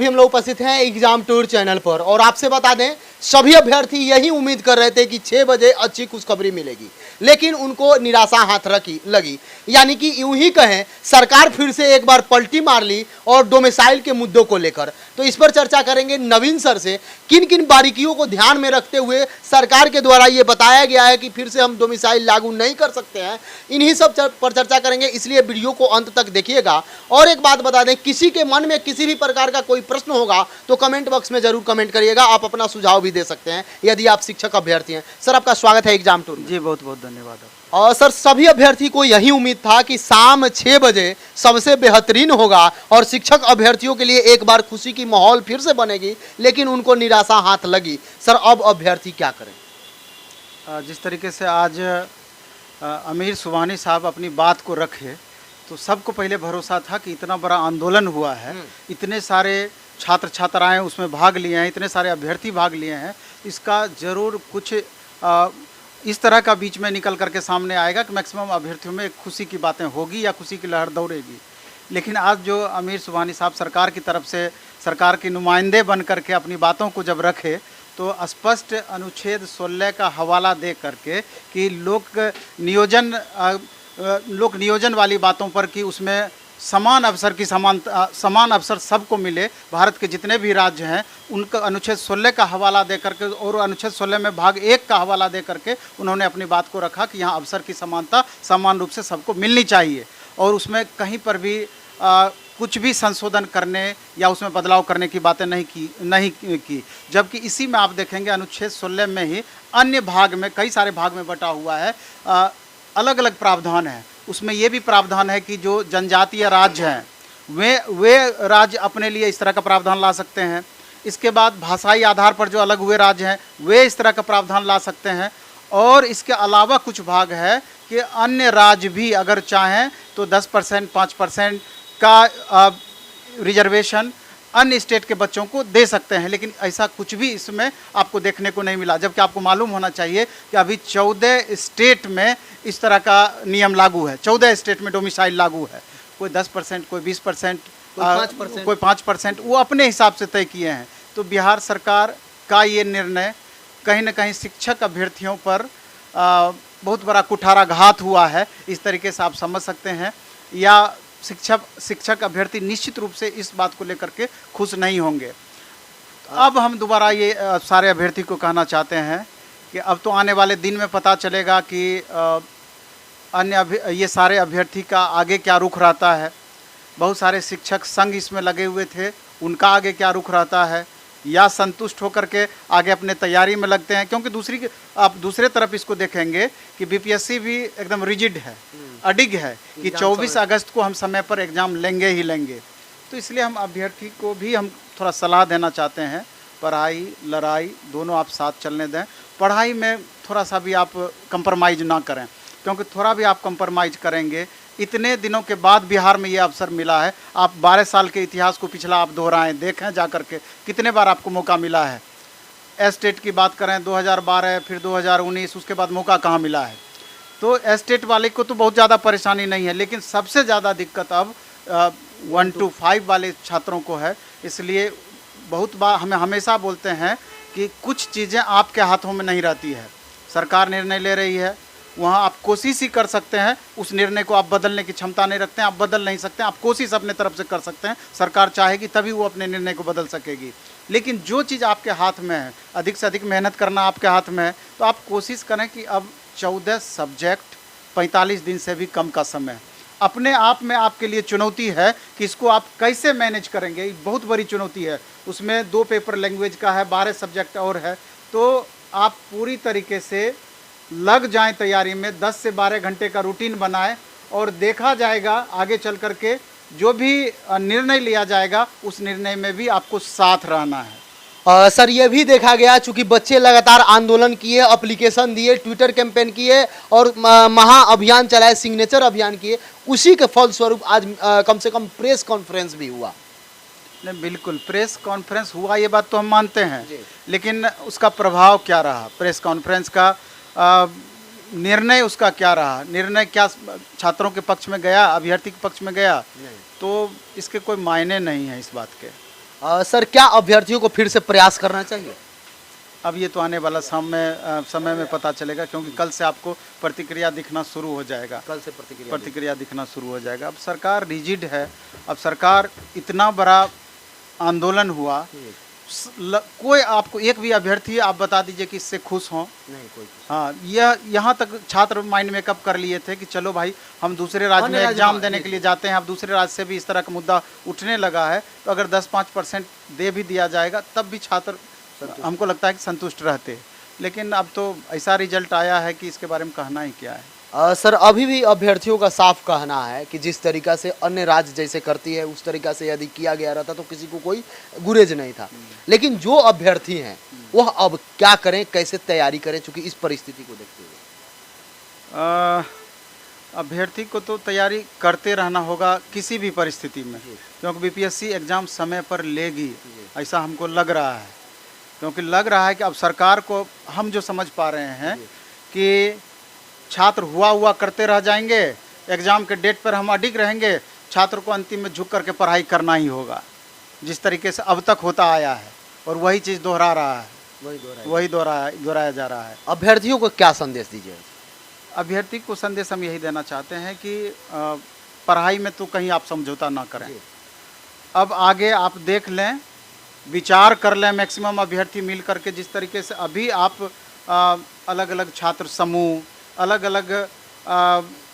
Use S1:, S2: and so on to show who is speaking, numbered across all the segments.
S1: अभी हम लोग उपस्थित हैं एग्जाम टूर चैनल पर और आपसे बता दें सभी अभ्यर्थी यही उम्मीद कर रहे थे कि 6 बजे अच्छी खुशखबरी मिलेगी, लेकिन उनको निराशा हाथ लगी। यानी कि यूं ही कहें सरकार फिर से एक बार पलटी मार ली और डोमिसाइल के मुद्दों को लेकर। तो इस पर चर्चा करेंगे नवीन सर से, किन किन बारीकियों को ध्यान में रखते हुए सरकार के द्वारा ये बताया गया है कि फिर से हम डोमिसाइल लागू नहीं कर सकते हैं, इन्हीं सब पर चर्चा करेंगे। इसलिए वीडियो को अंत तक देखिएगा। और एक बात बता दें, किसी के मन में किसी भी प्रकार का कोई प्रश्न होगा तो कमेंट बॉक्स में जरूर कमेंट करिएगा। आप अपना सुझाव भी दे सकते हैं यदि आप शिक्षक अभ्यर्थी हैं। सर आपका स्वागत है एग्जाम टूर में।
S2: जी बहुत बहुत धन्यवाद।
S1: और सर सभी अभ्यर्थी को यही उम्मीद था कि शाम 6 बजे सबसे बेहतरीन होगा और शिक्षक अभ्यर्थियों के लिए एक बार खुशी की माहौल फिर से बनेगी, लेकिन उनको निराशा हाथ लगी। सर अब अभ्यर्थी क्या करें?
S2: जिस तरीके से आज अमीर सुबहानी साहब अपनी बात को रखे तो सबको पहले भरोसा था कि इतना बड़ा आंदोलन हुआ है, इतने सारे छात्र छात्राएं उसमें भाग लिए हैं, इतने सारे अभ्यर्थी भाग लिए हैं, इसका ज़रूर कुछ इस तरह का बीच में निकल करके सामने आएगा कि मैक्सिमम अभ्यर्थियों में खुशी की बातें होगी या खुशी की लहर दौड़ेगी। लेकिन आज जो अमीर सुबहानी साहब सरकार की तरफ से सरकार के नुमाइंदे बन करके अपनी बातों को जब रखे तो स्पष्ट अनुच्छेद 16 का हवाला दे करके कि लोक नियोजन वाली बातों पर कि उसमें समान अवसर की समान अवसर सबको मिले, भारत के जितने भी राज्य हैं उनका अनुच्छेद 16 का हवाला दे करके और अनुच्छेद 16 में भाग 1 का हवाला दे करके उन्होंने अपनी बात को रखा कि यहाँ अवसर की समानता समान रूप से सबको मिलनी चाहिए और उसमें कहीं पर भी कुछ भी संशोधन करने या उसमें बदलाव करने की बातें नहीं की। जबकि इसी में आप देखेंगे अनुच्छेद 16 में ही अन्य भाग में कई सारे भाग में बटा हुआ है, अलग अलग प्रावधान है। उसमें ये भी प्रावधान है कि जो जनजातीय राज्य हैं वे राज्य अपने लिए इस तरह का प्रावधान ला सकते हैं। इसके बाद भाषाई आधार पर जो अलग हुए राज्य हैं वे इस तरह का प्रावधान ला सकते हैं। और इसके अलावा कुछ भाग है कि अन्य राज्य भी अगर चाहें तो 10% 5% का रिजर्वेशन अन्य स्टेट के बच्चों को दे सकते हैं। लेकिन ऐसा कुछ भी इसमें आपको देखने को नहीं मिला, जबकि आपको मालूम होना चाहिए कि अभी 14 स्टेट में इस तरह का नियम लागू है। 14 स्टेट में डोमिसाइल लागू है। कोई 10%, कोई 20%, कोई 5%, वो अपने हिसाब से तय किए हैं। तो बिहार सरकार का ये निर्णय कहीं ना कहीं शिक्षक अभ्यर्थियों पर बहुत बड़ा कुठाराघात हुआ है, इस तरीके से आप समझ सकते हैं। या शिक्षक अभ्यर्थी निश्चित रूप से इस बात को लेकर के खुश नहीं होंगे। अब हम दोबारा ये सारे अभ्यर्थी को कहना चाहते हैं कि अब तो आने वाले दिन में पता चलेगा कि ये सारे अभ्यर्थी का आगे क्या रुख रहता है। बहुत सारे शिक्षक संघ इसमें लगे हुए थे, उनका आगे क्या रुख रहता है, या संतुष्ट होकर के आगे अपने तैयारी में लगते हैं। क्योंकि आप दूसरे तरफ इसको देखेंगे कि बीपीएससी भी एकदम रिजिड है, अडिग है कि 24 अगस्त को हम समय पर एग्ज़ाम लेंगे ही लेंगे। तो इसलिए हम अभ्यर्थी को भी हम थोड़ा सलाह देना चाहते हैं, पढ़ाई लड़ाई दोनों आप साथ चलने दें। पढ़ाई में थोड़ा सा भी आप कंप्रोमाइज़ ना करें, क्योंकि थोड़ा भी आप कंप्रोमाइज़ करेंगे, इतने दिनों के बाद बिहार में ये अवसर मिला है। आप 12 साल के इतिहास को पिछला आप दोहराएं, देखें जा कर के कितने बार आपको मौका मिला है। एस्टेट की बात करें 2012, फिर 2019, उसके बाद मौका कहाँ मिला है। तो एस्टेट वाले को तो बहुत ज़्यादा परेशानी नहीं है, लेकिन सबसे ज़्यादा दिक्कत अब 1 to 5 वाले छात्रों को है। इसलिए बहुत बार हमें हमेशा बोलते हैं कि कुछ चीज़ें आपके हाथों में नहीं रहती है। सरकार निर्णय ले रही है, वहाँ आप कोशिश ही कर सकते हैं, उस निर्णय को आप बदलने की क्षमता नहीं रखते हैं, आप बदल नहीं सकते हैं। आप कोशिश अपने तरफ से कर सकते हैं, सरकार चाहेगी तभी वो अपने निर्णय को बदल सकेगी। लेकिन जो चीज़ आपके हाथ में है, अधिक से अधिक मेहनत करना आपके हाथ में है, तो आप कोशिश करें कि अब 14 सब्जेक्ट 45 दिन से भी कम का समय अपने आप में आपके लिए चुनौती है कि इसको आप कैसे मैनेज करेंगे। बहुत बड़ी चुनौती है। उसमें 2 पेपर लैंग्वेज का है, 12 सब्जेक्ट और है। तो आप पूरी तरीके से लग जाएं तैयारी में, 10 से 12 घंटे का रूटीन बनाएं और देखा जाएगा आगे चल कर के जो भी निर्णय लिया जाएगा उस निर्णय में भी आपको साथ रहना है।
S1: सर ये भी देखा गया, चूंकि बच्चे लगातार आंदोलन किए, एप्लीकेशन दिए, ट्विटर कैंपेन किए और महा अभियान चलाए, सिग्नेचर अभियान किए, उसी के फलस्वरूप आज कम से कम प्रेस कॉन्फ्रेंस भी हुआ।
S2: नहीं, बिल्कुल प्रेस कॉन्फ्रेंस हुआ, ये बात तो हम मानते हैं, लेकिन उसका प्रभाव क्या रहा, प्रेस कॉन्फ्रेंस का निर्णय उसका क्या रहा, निर्णय क्या छात्रों के पक्ष में गया, अभ्यर्थी के पक्ष में गया, तो इसके कोई मायने नहीं है इस बात के।
S1: सर क्या अभ्यर्थियों को फिर से प्रयास करना चाहिए?
S2: अब ये तो आने वाला समय में पता चलेगा, क्योंकि कल से आपको प्रतिक्रिया दिखना शुरू हो जाएगा।
S1: कल से
S2: प्रतिक्रिया दिखना शुरू हो जाएगा। अब सरकार रिजिड है। अब सरकार इतना बड़ा आंदोलन हुआ, कोई आपको एक भी अभ्यर्थी आप बता दीजिए कि इससे खुश हों?
S1: नहीं कोई।
S2: हाँ, यह यहाँ तक छात्र माइंड मेकअप कर लिए थे कि चलो भाई हम दूसरे राज्य में एग्जाम देने के लिए जाते हैं। अब दूसरे राज्य से भी इस तरह का मुद्दा उठने लगा है, तो अगर 10-5% दे भी दिया जाएगा तब भी छात्र हमको लगता है कि संतुष्ट रहते। लेकिन अब तो ऐसा रिजल्ट आया है कि इसके बारे में कहना ही क्या है।
S1: सर अभी भी अभ्यर्थियों का साफ कहना है कि जिस तरीका से अन्य राज्य जैसे करती है उस तरीका से यदि किया गया रहता तो किसी को कोई गुरेज नहीं था। लेकिन जो अभ्यर्थी हैं वह अब क्या करें, कैसे तैयारी करें, चूंकि इस परिस्थिति को देखते हुए?
S2: अभ्यर्थी को तो तैयारी करते रहना होगा किसी भी परिस्थिति में, क्योंकि बीपीएससी एग्ज़ाम समय पर लेगी ऐसा हमको लग रहा है। क्योंकि लग रहा है कि अब सरकार को हम जो समझ पा रहे हैं कि छात्र हुआ करते रह जाएंगे, एग्ज़ाम के डेट पर हम अडिग रहेंगे, छात्र को अंतिम में झुक करके पढ़ाई करना ही होगा, जिस तरीके से अब तक होता आया है। और वही चीज़ दोहरा रहा है, वही दोहराया जा रहा है।
S1: अभ्यर्थियों को क्या संदेश दीजिए?
S2: अभ्यर्थी को संदेश हम यही देना चाहते हैं कि पढ़ाई में तो कहीं आप समझौता ना करें। अब आगे आप देख लें, विचार कर लें, मैक्सिमम अभ्यर्थी मिल करके जिस तरीके से अभी आप अलग अलग छात्र समूह, अलग अलग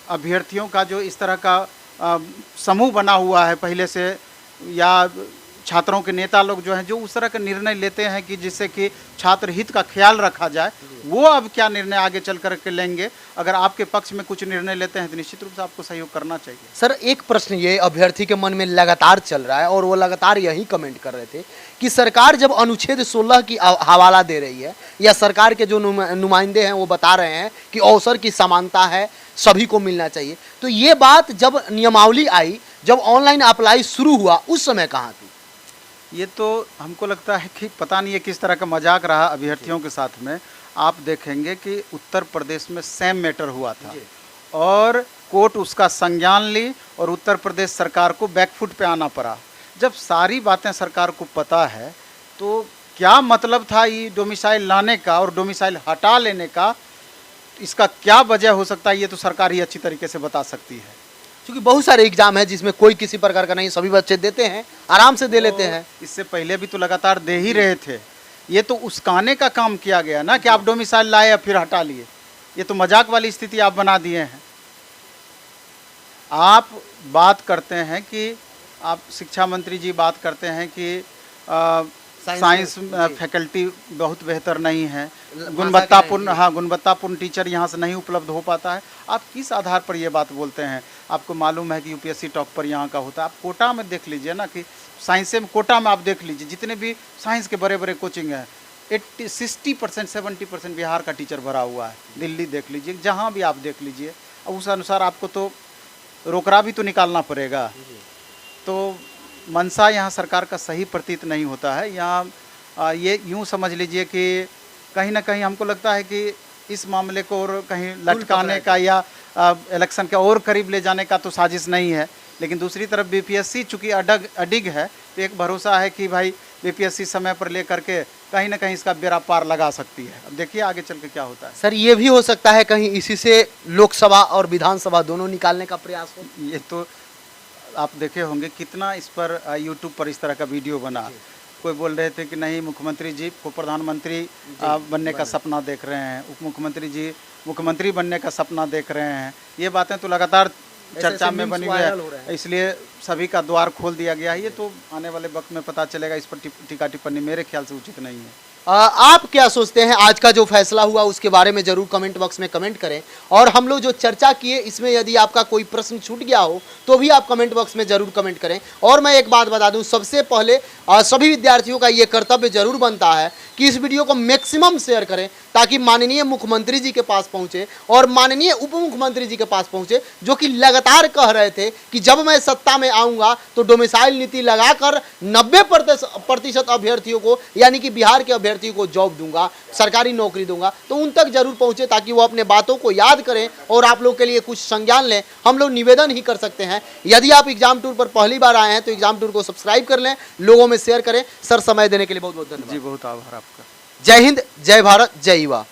S2: अभ्यर्थियों का जो इस तरह का समूह बना हुआ है पहले से, या छात्रों के नेता लोग जो हैं जो उस तरह का निर्णय लेते हैं कि जिससे कि छात्र हित का ख्याल रखा जाए, वो अब क्या निर्णय आगे चल करके लेंगे। अगर आपके पक्ष में कुछ निर्णय लेते हैं तो निश्चित रूप से आपको सहयोग करना चाहिए।
S1: सर एक प्रश्न ये अभ्यर्थी के मन में लगातार चल रहा है और वो लगातार यही कमेंट कर रहे थे कि सरकार जब अनुच्छेद 16 की हवाला दे रही है या सरकार के जो नुमाइंदे हैं वो बता रहे हैं कि अवसर की समानता है, सभी को मिलना चाहिए, तो ये बात जब नियमावली आई, जब ऑनलाइन अप्लाई शुरू हुआ, उस समय कहाँ थी?
S2: ये तो हमको लगता है कि पता नहीं है किस तरह का मजाक रहा अभ्यर्थियों के साथ में। आप देखेंगे कि उत्तर प्रदेश में सेम मैटर हुआ था और कोर्ट उसका संज्ञान ली और उत्तर प्रदेश सरकार को बैकफुट पे आना पड़ा। जब सारी बातें सरकार को पता है तो क्या मतलब था ये डोमिसाइल लाने का और डोमिसाइल हटा लेने का? इसका क्या वजह हो सकता है, ये तो सरकार ही अच्छी तरीके से बता सकती है।
S1: क्योंकि बहुत सारे एग्जाम है जिसमें कोई किसी प्रकार का नहीं, सभी बच्चे देते हैं, आराम से दे लेते हैं।
S2: इससे पहले भी तो लगातार दे ही रहे थे। ये तो उसकाने का काम किया गया ना कि आप डोमिसाइल लाए या फिर हटा लिए। ये तो मजाक वाली स्थिति आप बना दिए हैं। आप बात करते हैं कि आप शिक्षा मंत्री जी बात करते हैं कि साइंस फैकल्टी बहुत बेहतर नहीं है, गुणवत्तापूर्ण टीचर यहाँ से नहीं उपलब्ध हो पाता है। आप किस आधार पर ये बात बोलते हैं? आपको मालूम है कि यूपीएससी टॉप पर यहाँ का होता है। आप कोटा में देख लीजिए ना, कि साइंस में कोटा में आप देख लीजिए जितने भी साइंस के बड़े बड़े कोचिंग हैं, 60% 70% बिहार का टीचर भरा हुआ है। दिल्ली देख लीजिए, जहाँ भी आप देख लीजिए, अब उस अनुसार आपको तो रोकरा भी तो निकालना पड़ेगा। तो मंशा यहाँ सरकार का सही प्रतीत नहीं होता है। यहाँ ये यूँ समझ लीजिए कि कहीं ना कहीं हमको लगता है कि इस मामले को और कहीं लटकाने का या इलेक्शन के और करीब ले जाने का तो साजिश नहीं है। लेकिन दूसरी तरफ बीपीएससी चूँकि अडिग है, तो एक भरोसा है कि भाई बीपीएससी समय पर ले करके कहीं ना कहीं इसका बेड़ा पार लगा सकती है। अब देखिए आगे चल के क्या होता है।
S1: सर ये भी हो सकता है कहीं इसी से लोकसभा और विधानसभा दोनों निकालने का प्रयास हो।
S2: ये तो आप देखे होंगे कितना इस पर यूट्यूब पर इस तरह का वीडियो बना। कोई बोल रहे थे कि नहीं, मुख्यमंत्री जी को प्रधानमंत्री बनने का सपना देख रहे हैं, उप मुख्यमंत्री जी मुख्यमंत्री बनने का सपना देख रहे हैं। ये बातें तो लगातार चर्चा में बनी हुई है, इसलिए सभी का द्वार खोल दिया गया है। ये तो आने वाले वक्त में पता चलेगा। इस पर टीका टिप्पणी मेरे ख्याल से उचित नहीं है।
S1: आप क्या सोचते हैं आज का जो फैसला हुआ उसके बारे में जरूर कमेंट बॉक्स में कमेंट करें। और हम लोग जो चर्चा किए इसमें यदि आपका कोई प्रश्न छूट गया हो तो भी आप कमेंट बॉक्स में जरूर कमेंट करें। और मैं एक बात बता दूं, सबसे पहले सभी विद्यार्थियों का ये कर्तव्य जरूर बनता है कि इस वीडियो को मैक्सिमम शेयर करें ताकि माननीय मुख्यमंत्री जी के पास पहुंचे और माननीय उप मुख्यमंत्री जी के पास पहुंचे, जो कि लगातार कह रहे थे कि जब मैं सत्ता में मैं आऊँगा तो डोमिसाइल नीति लगाकर 90% अभ्यर्थियों को, यानी कि बिहार के अभ्यर्थियों को जॉब दूंगा, सरकारी नौकरी दूंगा, तो उन तक जरूर पहुँचे ताकि वो अपने बातों को याद करें और आप लोग के लिए कुछ संज्ञान लें। हम लोग निवेदन ही कर सकते हैं। यदि आप एग्जाम टूर पर पहली बार आए हैं तो एग्जाम टूर को सब्सक्राइब कर लें, लोगों में शेयर करें। सर, समय देने के लिए बहुत बहुत धन्यवाद।
S2: जी बहुत आभार आपका।
S1: जय हिंद, जय भारत, जय युवा।